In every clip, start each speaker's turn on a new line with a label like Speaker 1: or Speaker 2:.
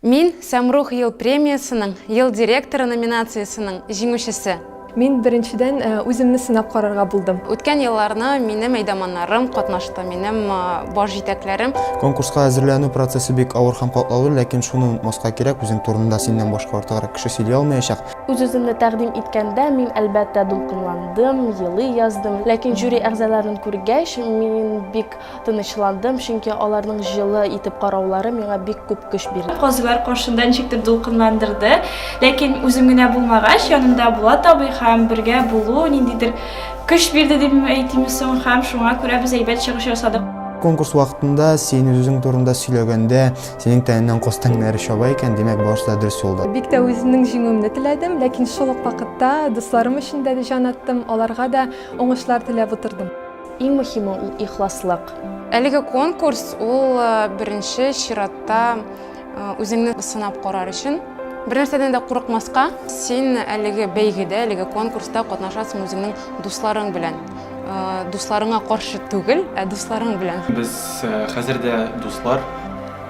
Speaker 1: Мин Самрух ел премиясының ел директоры номинациясының жеңушісі.
Speaker 2: Мен біріншіден өзімні сынап қарарға бұлдым.
Speaker 1: Өткен елларны минем әйдаманнарым катнашты, минем баш җитәкләрем.
Speaker 3: Конкурска әзерләнү процессы бик авыр һәм катлаулы, ләкин шуны унутмаска кирәк, үзең турында синнән башка артыграк кеше сөйли алмаячак.
Speaker 4: Үз-үземне тәкъдим иткәндә мин әлбәттә дулкынландым, елый яздым. Ләкин жюри әгъзаларын күргәч, мин бик тынычландым, чөнки аларның җылы итеп караулары миңа бик күп көч бирде.
Speaker 5: Казылар каршында ничектер дулкынландырды, ләкин үзем генә булмагач, янымда була табый һәм бергә булу ниндидер көч бирде дип әйтимсең, һәм шуңа күрә без әйбәт чыгыш ясадык.
Speaker 3: Конкурс вакытында син үзең турында сөйләгәндә, синең тәннән костаңнары чаба икән, димәк башта дөрес юлда.
Speaker 2: Бик тә үземнең җиңүемне теләдем, ләкин шул ук вакытта дусларым өчен дә җан аттым, аларга да уңышлар теләп утырдым.
Speaker 4: Иң мөһиме ул ихласлык.
Speaker 1: Әлеге конкурс ул беренче чиратта үзеңне сынап карар өчен. Бер нәрсәдән дә курыкмаска, син әлеге бәйгедә, әлеге конкурста катнашасың үзеңнең дусларың белән. Дусларыңа каршы түгел, дусларың белән.
Speaker 6: Без хәзердә дуслар.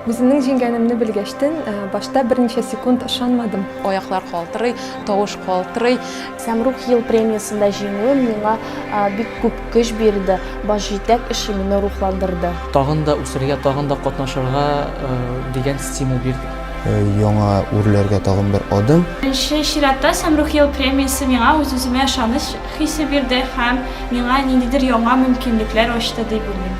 Speaker 2: Үземнең җиңгәнемне белгәчтен, башта берничә секунд ышанмадым.
Speaker 1: Аяклар калтырый, тавыш калтырый.
Speaker 4: Самрух ел премиясында җиңүем миңа бик күп көч бирде, баш җитәк эше мине рухландырды.
Speaker 7: Тагын да үсәргә, тагын да катнашырга дигән стимул бирде.
Speaker 3: Яңа үрләргә тагын бер адым.
Speaker 5: Беренче чиратта Самрух ел премиясы миңа үз-үземә ышаныч хисе бирде һәм миңа ниндидер яңа мөмкинлекләр ачты дип уйлыйм.